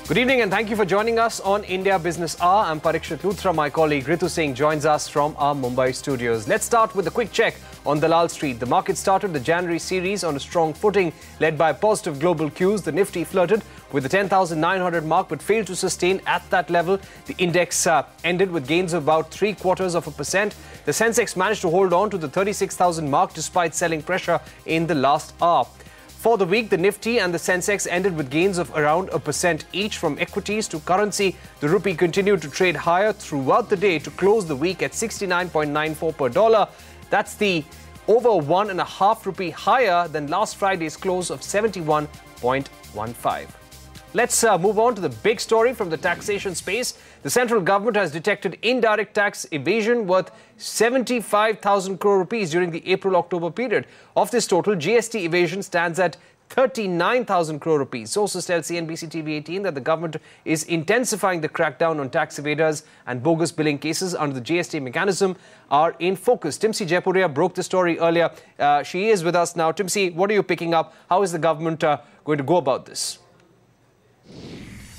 Good evening and thank you for joining us on India Business Hour. I'm Parikshit Luthra. My colleague Ritu Singh joins us from our Mumbai studios. Let's start with a quick check on Dalal Street. The market started the January series on a strong footing, led by positive global cues. The Nifty flirted with the 10,900 mark but failed to sustain at that level. The index ended with gains of about 0.75%. The Sensex managed to hold on to the 36,000 mark despite selling pressure in the last hour. For the week, the Nifty and the Sensex ended with gains of around 1% each. From equities to currency, the rupee continued to trade higher throughout the day to close the week at 69.94 per dollar. That's the over 1.5 rupee higher than last Friday's close of 71.15. Let's move on to the big story from the taxation space. The central government has detected indirect tax evasion worth 75,000 crore rupees during the April-October period. Of this total, GST evasion stands at 39,000 crore rupees. Sources tell cnbc TV 18 that the government is intensifying the crackdown on tax evaders, and bogus billing cases under the GST mechanism are in focus. Timsi Jaipuria broke the story earlier. She is with us now. Timsi, what are you picking up? How is the government going to go about this?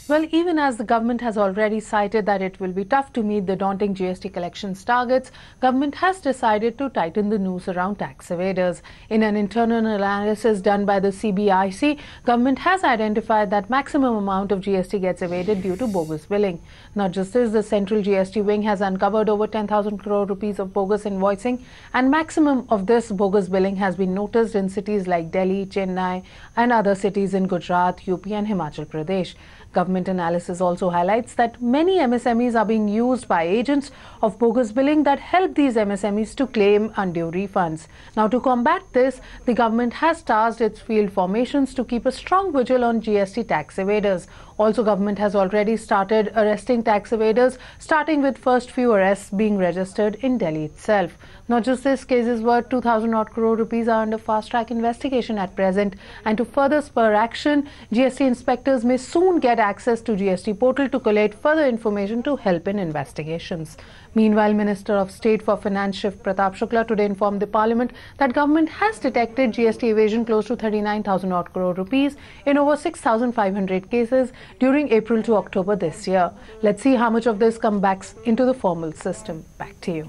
Well, even as the government has already cited that it will be tough to meet the daunting GST collections targets, government has decided to tighten the noose around tax evaders. In an internal analysis done by the CBIC, government has identified that maximum amount of GST gets evaded due to bogus billing. Not just this, the central GST wing has uncovered over 10,000 crore rupees of bogus invoicing, and maximum of this bogus billing has been noticed in cities like Delhi, Chennai and other cities in Gujarat, UP and Himachal Pradesh. Government analysis also highlights that many MSMEs are being used by agents of bogus billing that help these MSMEs to claim undue refunds. Now, to combat this, the government has tasked its field formations to keep a strong vigil on GST tax evaders. Also, government has already started arresting tax evaders, starting with first few arrests being registered in Delhi itself. Not just this, cases worth 2,000 odd crore rupees are under fast-track investigation at present. And to further spur action, GST inspectors may soon get access to GST portal to collate further information to help in investigations. Meanwhile, Minister of State for Finance Shiv Pratap Shukla today informed the Parliament that government has detected GST evasion close to 39,000 odd crore rupees in over 6,500 cases during April to October this year. Let's see how much of this comes back into the formal system. Back to you.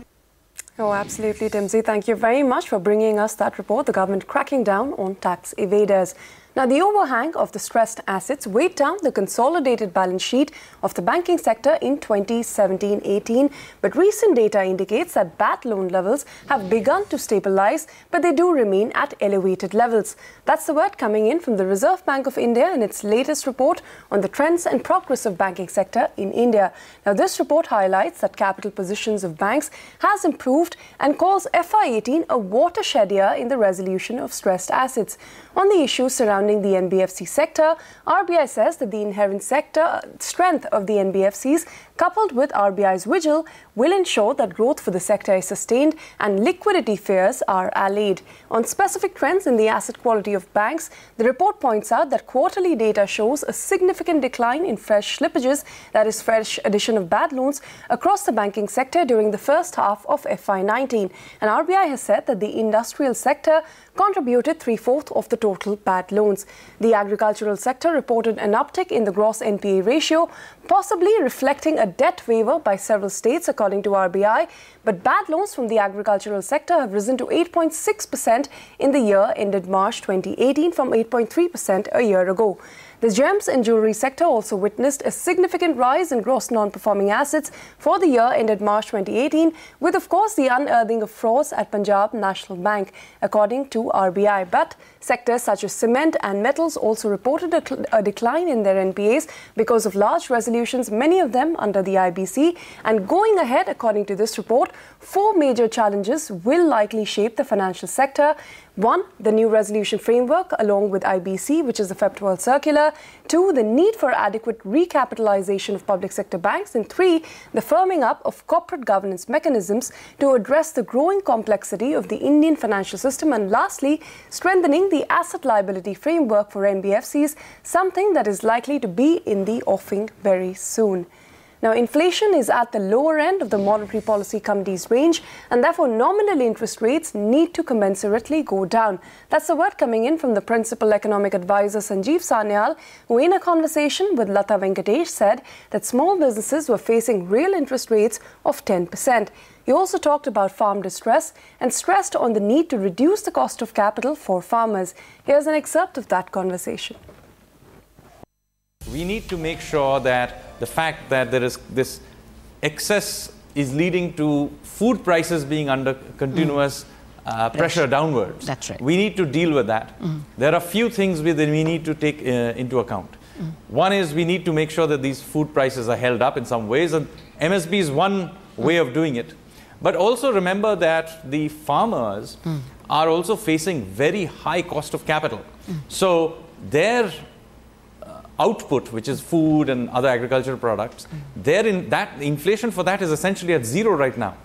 Oh, absolutely, Timsi. Thank you very much for bringing us that report. The government cracking down on tax evaders. Now, the overhang of the stressed assets weighed down the consolidated balance sheet of the banking sector in 2017-18. But recent data indicates that bad loan levels have begun to stabilize, but they do remain at elevated levels. That's the word coming in from the Reserve Bank of India in its latest report on the trends and progress of banking sector in India. Now, this report highlights that capital positions of banks has improved and calls FY18 a watershed year in the resolution of stressed assets. On the issues surrounding the NBFC sector, RBI says that the inherent sector strength of the NBFCs, coupled with RBI's vigil, will ensure that growth for the sector is sustained and liquidity fears are allayed. On specific trends in the asset quality of banks, the report points out that quarterly data shows a significant decline in fresh slippages, that is, fresh addition of bad loans, across the banking sector during the first half of FY19. And RBI has said that the industrial sector contributed 3/4 of the total bad loans. The agricultural sector reported an uptick in the gross NPA ratio, possibly reflecting a debt waiver by several states, according to RBI. But bad loans from the agricultural sector have risen to 8.6% in the year ended March 2018 from 8.3% a year ago. The gems and jewellery sector also witnessed a significant rise in gross non-performing assets for the year ended March 2018, with, of course, the unearthing of frauds at Punjab National Bank, according to RBI. But sectors such as cement and metals also reported a decline in their NPAs because of large resolutions, many of them under the IBC. And going ahead, according to this report, 4 major challenges will likely shape the financial sector. 1, the new resolution framework along with IBC, which is the Feb 12 circular. 2, the need for adequate recapitalization of public sector banks. And 3, the firming up of corporate governance mechanisms to address the growing complexity of the Indian financial system. And lastly, strengthening the asset liability framework for NBFCs, something that is likely to be in the offing very soon. Now, inflation is at the lower end of the Monetary Policy Committee's range, and therefore nominal interest rates need to commensurately go down. That's the word coming in from the Principal Economic Advisor Sanjeev Sanyal, who in a conversation with Lata Venkatesh said that small businesses were facing real interest rates of 10%. He also talked about farm distress and stressed on the need to reduce the cost of capital for farmers. Here's an excerpt of that conversation. We need to make sure that the fact that there is this excess is leading to food prices being under continuous pressure downwards. That's right. We need to deal with that. There are a few things that we need to take into account. One is we need to make sure that these food prices are held up in some ways, and MSP is one way of doing it. But also remember that the farmers are also facing very high cost of capital. So their output, which is food and other agricultural products, that inflation for that is essentially at zero right now.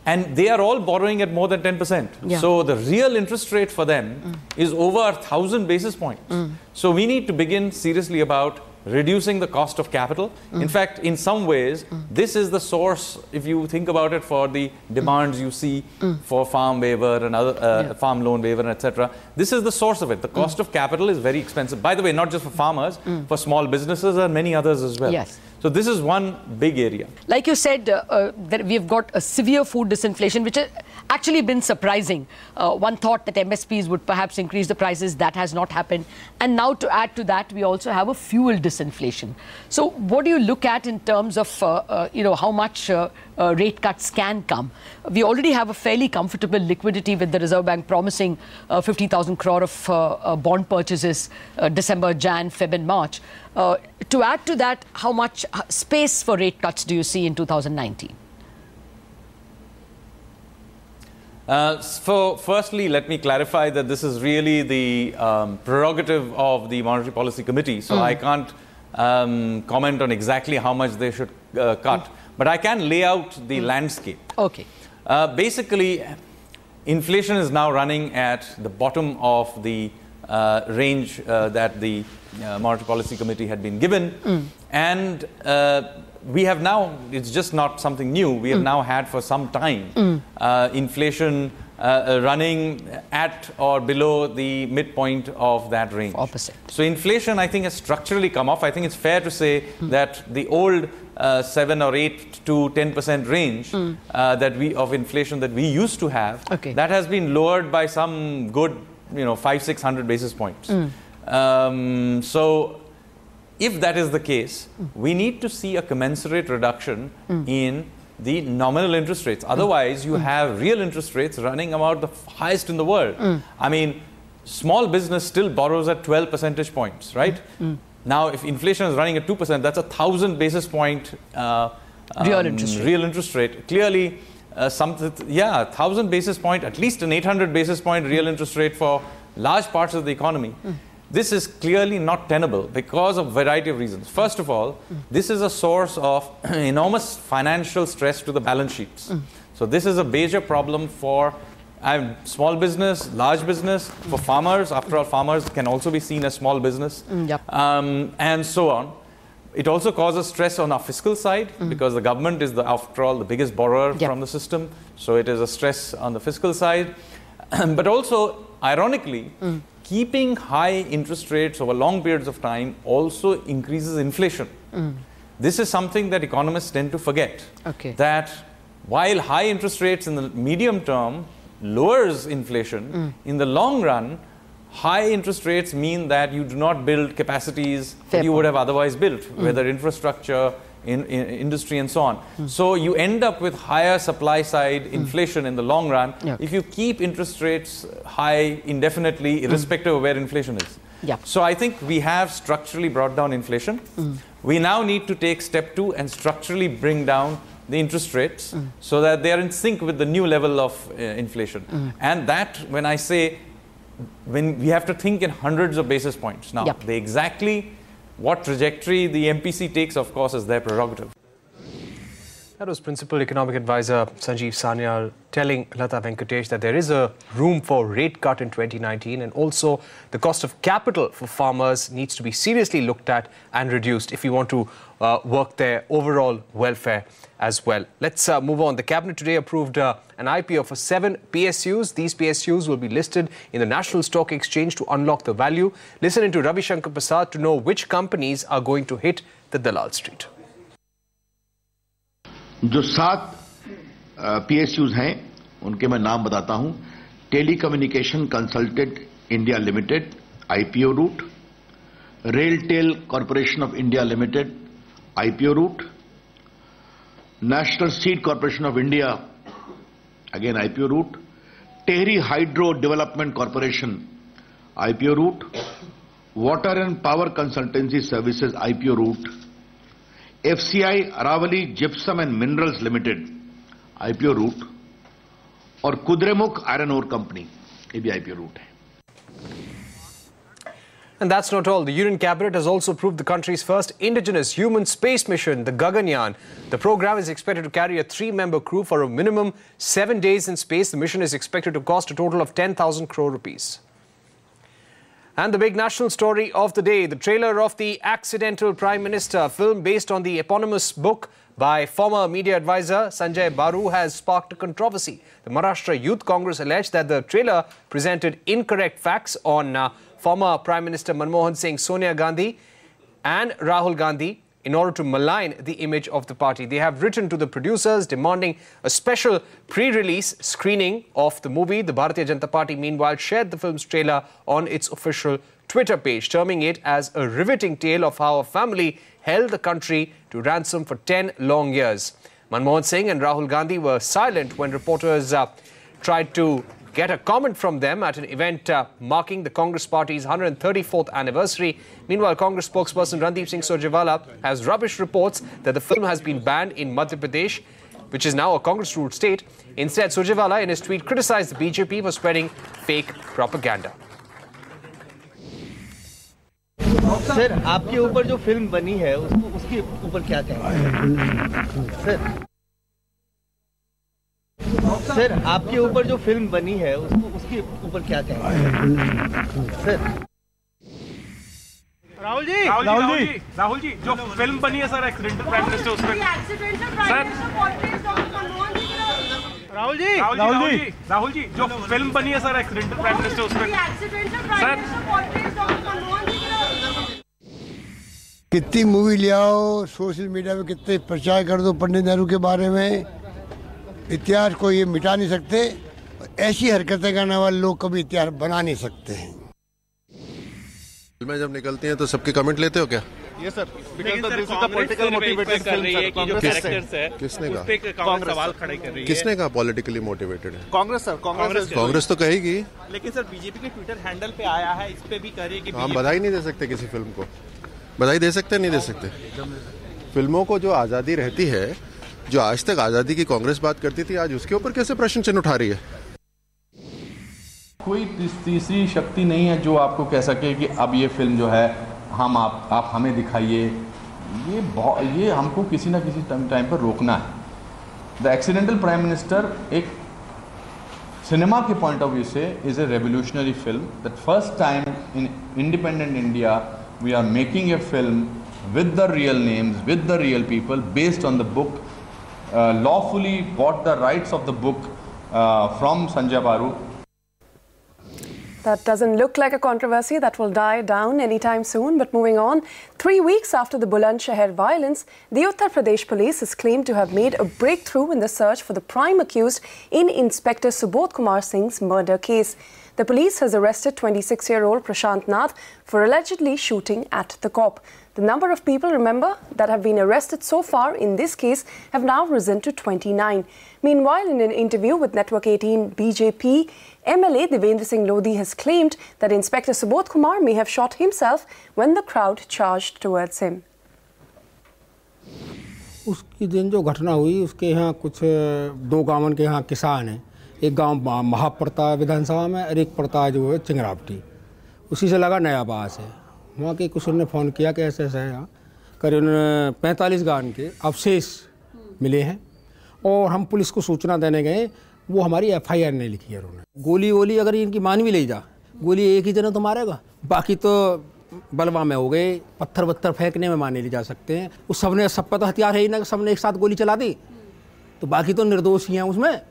And they are all borrowing at more than 10%. Yeah. So the real interest rate for them is over 1,000 basis points. So we need to begin seriously about reducing the cost of capital. In fact, in some ways, this is the source, if you think about it, for the demands you see for farm waiver and other farm loan waiver, etc. This is the source of it. The cost of capital is very expensive. By the way, not just for farmers, for small businesses and many others as well. Yes. So this is one big area. Like you said, that we've got a severe food disinflation, which has actually been surprising. One thought that MSPs would perhaps increase the prices. That has not happened. And now to add to that, we also have a fuel disinflation. So what do you look at in terms of, how much rate cuts can come? We already have a fairly comfortable liquidity with the Reserve Bank promising 50,000 crore of bond purchases December, Jan, Feb and March. To add to that, how much space for rate cuts do you see in 2019? Firstly, let me clarify that this is really the prerogative of the Monetary Policy Committee. So I can't comment on exactly how much they should cut. But I can lay out the landscape. Okay. Basically, inflation is now running at the bottom of the range that the Monetary Policy Committee had been given. And we have now, it's just not something new, we have now had for some time inflation running at or below the midpoint of that range. Opposite. So inflation, I think, has structurally come off. I think it's fair to say that the old 7 or 8 to 10% range of inflation that we used to have, that has been lowered by some good 500-600 basis points. So if that is the case, we need to see a commensurate reduction in the nominal interest rates. Otherwise, you have real interest rates running about the highest in the world. I mean, small business still borrows at 12 percentage points, right? Now, if inflation is running at 2%, that's 1,000 basis point real interest rate. Clearly, 1,000 basis point, at least an 800 basis point real interest rate for large parts of the economy. This is clearly not tenable because of a variety of reasons. First of all, this is a source of enormous financial stress to the balance sheets. So this is a major problem for small business, large business, for farmers. After all, farmers can also be seen as small business, and so on. It also causes stress on our fiscal side because the government is, after all, the biggest borrower from the system. So it is a stress on the fiscal side. But also, ironically, keeping high interest rates over long periods of time also increases inflation. This is something that economists tend to forget. That while high interest rates in the medium term lowers inflation, in the long run, high interest rates mean that you do not build capacities that you would have otherwise built, whether infrastructure, in industry and so on. So you end up with higher supply side inflation in the long run if you keep interest rates high indefinitely, irrespective of where inflation is. So I think we have structurally brought down inflation. We now need to take step 2 and structurally bring down the interest rates so that they are in sync with the new level of inflation. And that, when I say, when we have to think in hundreds of basis points. Now, exactly what trajectory the MPC takes, of course, is their prerogative. That was Principal Economic Advisor Sanjeev Sanyal telling Lata Venkatesh that there is a room for rate cut in 2019, and also the cost of capital for farmers needs to be seriously looked at and reduced if we want to work their overall welfare as well. Let's move on. The Cabinet today approved an IPO for 7 PSUs. These PSUs will be listed in the National Stock Exchange to unlock the value. Listen into Ravi Shankar Prasad to know which companies are going to hit the Dalal Street. जो 7 PSUs हैं उनके मैं नाम बताता हूं। Telecommunication consultant India limited IPO route, RailTel corporation of India limited IPO route, national seed corporation of India again IPO route, Tehri hydro development corporation IPO route, water and power consultancy services IPO route, FCI Aravali gypsum and minerals limited IPO route और Kudremukh iron ore company ये भी IPO route है। And that's not all. The Union Cabinet has also approved the country's first indigenous human space mission, the Gaganyaan. The program is expected to carry a 3-member crew for a minimum 7 days in space. The mission is expected to cost a total of 10,000 crore rupees. And the big national story of the day, the trailer of The Accidental Prime Minister, film based on the eponymous book by former media advisor Sanjay Baru, has sparked a controversy. The Maharashtra Youth Congress alleged that the trailer presented incorrect facts on former Prime Minister Manmohan Singh, Sonia Gandhi and Rahul Gandhi in order to malign the image of the party. They have written to the producers demanding a special pre-release screening of the movie. The Bharatiya Janata Party, meanwhile, shared the film's trailer on its official Twitter page, terming it as a riveting tale of how a family held the country to ransom for 10 long years. Manmohan Singh and Rahul Gandhi were silent when reporters tried to get a comment from them at an event marking the Congress Party's 134th anniversary. Meanwhile, Congress spokesperson Randeep Singh Surjewala has rubbished reports that the film has been banned in Madhya Pradesh, which is now a Congress-ruled state. Instead, Surjewala in his tweet criticized the BJP for spreading fake propaganda. Sir, आपके ऊपर जो film बनी है उसके ऊपर क्या कहेंगे? Sir, आपके ऊपर जो फिल्म बनी है उसके ऊपर क्या कहेंगे? सर, राहुल जी जो फिल्म बनी है सर एक्सीडेंटल प्राइम मिनिस्टर, उसमें राहुल जी जो फिल्म बनी है सर एक्सीडेंटल प्राइम मिनिस्टर, उसमें कितनी मूवी ले आओ, सोशल मीडिया पे कितने प्रचार कर दो पंडित नेहरू के बारे में, इतिहास को ये मिटा नहीं सकते। ऐसी हरकतें करने वाले लोग कभी इतिहास बना नहीं सकते हैं। फिल्में जब निकलती हैं तो सबके कमेंट लेते हो क्या? ये सर, पॉलिटिकल मोटिवेटेड फिल्म है, किसने कहा? कांग्रेस सवाल खड़े कर रही है। किसने कहा पॉलिटिकली मोटिवेटेड है? कांग्रेस सर, कांग्रेस तो कहेगी। लेकिन सर बीजेपी के ट्विटर हैंडल पे आया है, इस पे भी कह रही है कि हम बधाई नहीं दे सकते किसी फिल्म को। बधाई दे सकते नहीं दे सकते? फिल्मों को जो आज़ादी रहती है, जो आज तक आज़ादी की कांग्रेस बात करती थी, आज उसके ऊपर कैसे प्रश्न चिन्ह उठा रही है? कोई तीसरी शक्ति नहीं है जो आपको कह सके कि अब ये फिल्म जो है हम आप हमें दिखाइए। ये हमको किसी ना किसी टाइम पर रोकना है। द एक्सीडेंटल प्राइम मिनिस्टर एक सिनेमा के पॉइंट ऑफ व्यू से is a revolutionary film. That first time in independent India we are making a film with the real names, with the real people, based on the book, lawfully bought the rights of the book from Sanjay Baru. That doesn't look like a controversy that will die down anytime soon. But moving on, 3 weeks after the Bulandshahr violence, the Uttar Pradesh police is claimed to have made a breakthrough in the search for the prime accused in Inspector Subodh Kumar Singh's murder case. The police has arrested 26-year-old Prashant Nath for allegedly shooting at the cop. The number of people, remember, that have been arrested so far in this case have now risen to 29. Meanwhile, in an interview with Network 18 BJP, MLA Devendra Singh Lodhi has claimed that Inspector Subodh Kumar may have shot himself when the crowd charged towards him. उसकी दिन जो घटना हुई, उसके यहाँ कुछ 2 गांवों के यहाँ किसान हैं। एक गांव महापड़ता विधानसभा में और एक पड़ता जो है चिंगरावटी, उसी से लगा नया बास है। वहाँ के कुछ ने फ़ोन किया कि ऐसे ऐसा है यहाँ करीब 45 गांव के अवशेष मिले हैं और हम पुलिस को सूचना देने गए, वो हमारी FIR नहीं लिखी है उन्होंने। गोली अगर इनकी मान भी ले जा, गोली एक ही जना तो मारेगा, बाकी तो बलवा में हो गए, पत्थर फेंकने में माने ले जा सकते हैं। उस सबने सब पर तो हथियार है ही ना, सबने एक साथ गोली चला दी, तो बाकी तो निर्दोष ही हैं उसमें।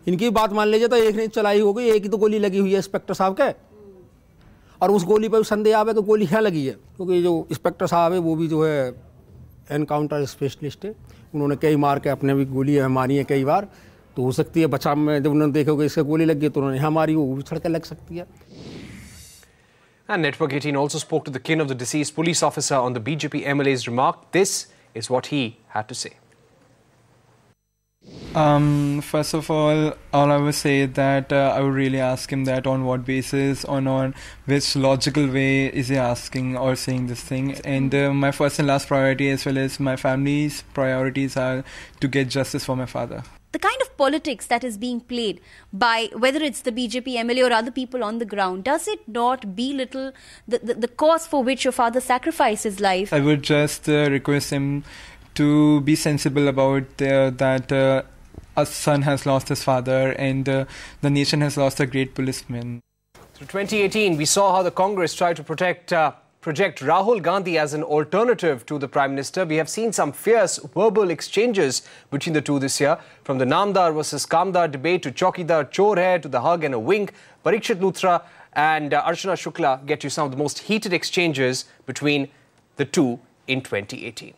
इनकी बात मान लीजिए तो एक ने चलाई होगी, एक ही तो गोली लगी हुई है इंस्पेक्टर साहब के, और उस गोली पर संदेह आवे कि गोली क्या लगी है, क्योंकि जो इंस्पेक्टर साहब है वो भी जो है एनकाउंटर स्पेशलिस्ट है, उन्होंने कई मार के अपने भी गोली मारी है कई बार, तो हो सकती है बचाव में जब उन्होंने देखोगे इससे गोली लग गई तो उन्होंने यहाँ मारी, वो भी छड़ के लग सकती है। And Network 18 also spoke to the kin of the deceased police officer on the BJP MLA's remark. This is what he had to say. First of all I would say that I would really ask him that on what basis, on which logical way is he asking or saying this thing. And my first and last priority, as well as my family's priorities, are to get justice for my father. The kind of politics that is being played by whether it's the BJP MLA or other people on the ground, does it not belittle the cause for which your father sacrificed his life? I would just request him to be sensible about that a son has lost his father and the nation has lost a great policeman. Through 2018, we saw how the Congress tried to project Rahul Gandhi as an alternative to the Prime Minister. We have seen some fierce verbal exchanges between the two this year. From the Namdar versus Kamdar debate to Chaukidar Chor Hai to the hug and a wink, Parikshit Luthra and Archana Shukla get you some of the most heated exchanges between the two in 2018.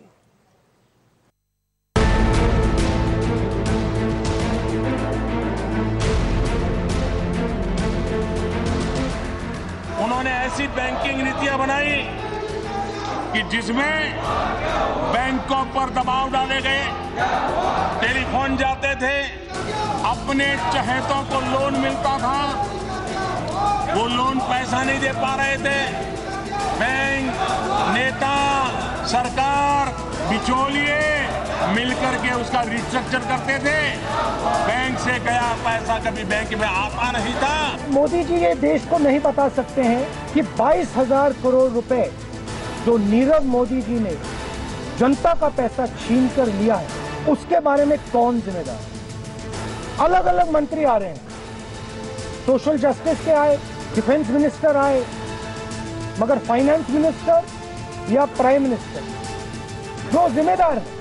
उन्होंने ऐसी banking नीतियां बनाई कि जिसमें बैंकों पर दबाव डाले गए, टेलीफोन जाते थे, अपने चहेतों को लोन मिलता था, वो लोन पैसा नहीं दे पा रहे थे, बैंक, नेता, सरकार, बिचौलिए मिलकर के उसका रिस्ट्रक्चर करते थे, बैंक से गया पैसा कभी बैंक में आता नहीं था। मोदी जी ये देश को नहीं बता सकते हैं कि 22,000 करोड़ रुपए जो नीरव मोदी जी ने जनता का पैसा छीन कर लिया है, उसके बारे में कौन जिम्मेदार? अलग अलग मंत्री आ रहे हैं, सोशल जस्टिस के आए, डिफेंस मिनिस्टर आए, मगर फाइनेंस मिनिस्टर या प्राइम मिनिस्टर जो जिम्मेदार है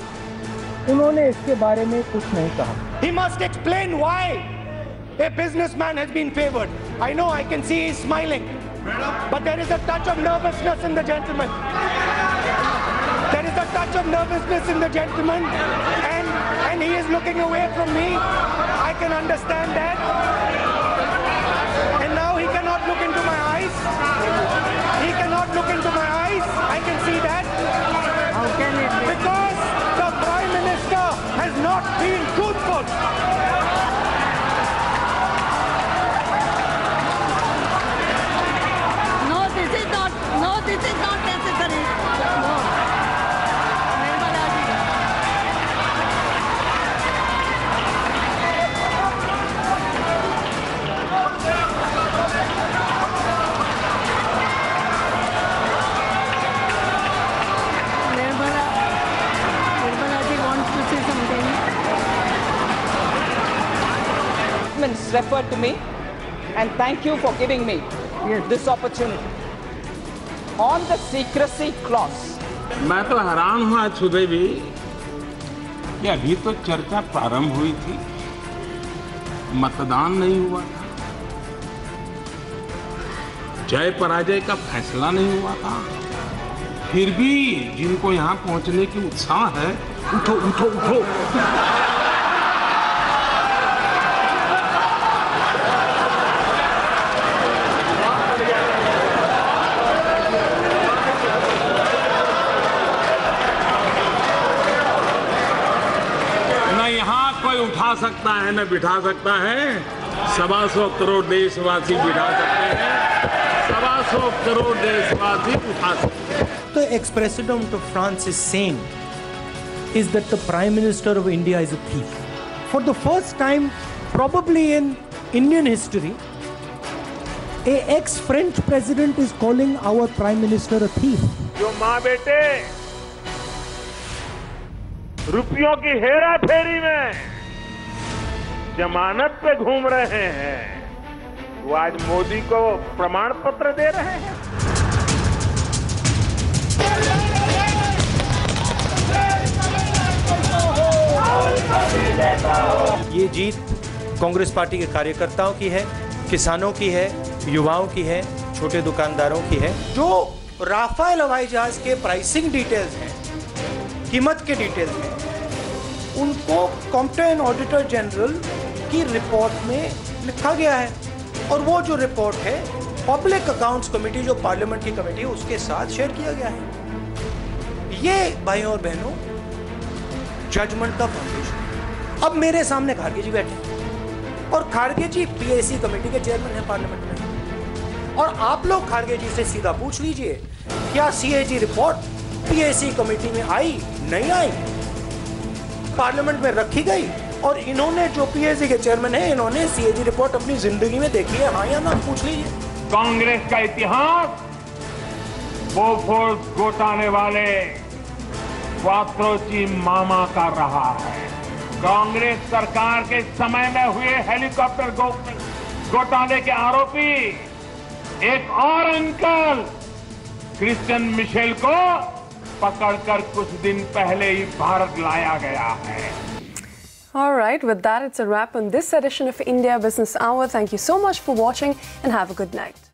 उन्होंने इसके बारे में कुछ नहीं कहा। He must explain why a businessman has been favored. I know, I can see he's smiling, but there is a touch of nervousness in the gentleman. There is a touch of nervousness in the gentleman, and he is looking away from me. I can understand that. And now he cannot look into my eyes. He cannot look into my eyes. I can see that. How can it be? Because the Prime Minister has not been truthful. No, this is not necessary. No. Referred to me, and thank you for giving me this opportunity. On the secrecy clause, मैं तो हैरान हुआ सुबह भी कि अभी तो चर्चा प्रारंभ हुई थी, मतदान नहीं हुआ था, जय पराजय का फैसला नहीं हुआ था, फिर भी जिनको यहाँ पहुँचने की उत्साह है, उठो उठो उठो। उठा सकता है न बिठा सकता है, 125 करोड़ देशवासी बिठा सकते हैं, 125 करोड़ देशवासी उठा सकते हैं। The ex-president of France is saying is that the Prime Minister of India is a thief. For the first time, probably in Indian history, a ex-French president is calling our Prime Minister a thief. जो माँ बेटे रुपयों की हेरा फेरी में जमानत पे घूम रहे हैं, वो आज मोदी को प्रमाण पत्र दे रहे हैं। ये जीत कांग्रेस पार्टी के कार्यकर्ताओं की है, किसानों की है, युवाओं की है, छोटे दुकानदारों की है। जो राफेल हवाई जहाज के प्राइसिंग डिटेल्स हैं, कीमत के डिटेल्स हैं, उनको कॉम्पिटेंट ऑडिटर जनरल की रिपोर्ट में लिखा गया है और वो जो रिपोर्ट है पब्लिक अकाउंट्स कमेटी, जो पार्लियामेंट की कमेटी है, उसके साथ शेयर किया गया है। ये भाइयों और बहनों जजमेंट का फाउंडेशन। अब मेरे सामने खारगे जी बैठे हैं और खारगे जी पीएसी कमेटी के चेयरमैन हैं पार्लियामेंट में, और आप लोग खारगे जी से सीधा पूछ लीजिए क्या सीएजी रिपोर्ट पीएसी कमेटी में आई, नहीं आई, पार्लियामेंट में रखी गई, और इन्होंने जो पीएसी के चेयरमैन है, इन्होंने सीएजी रिपोर्ट अपनी जिंदगी में देखी है, हाँ या ना, पूछ लीजिए। कांग्रेस का इतिहास बोफोर्स घोटाले वाले क्वात्रोची मामा का रहा है। कांग्रेस सरकार के समय में हुए हेलीकॉप्टर घोटाले के आरोपी एक और अंकल क्रिश्चियन मिशेल को पकड़कर कुछ दिन पहले ही भारत लाया गया है। All right, with that, it's a wrap on this edition of India Business Hour. Thank you so much for watching and have a good night.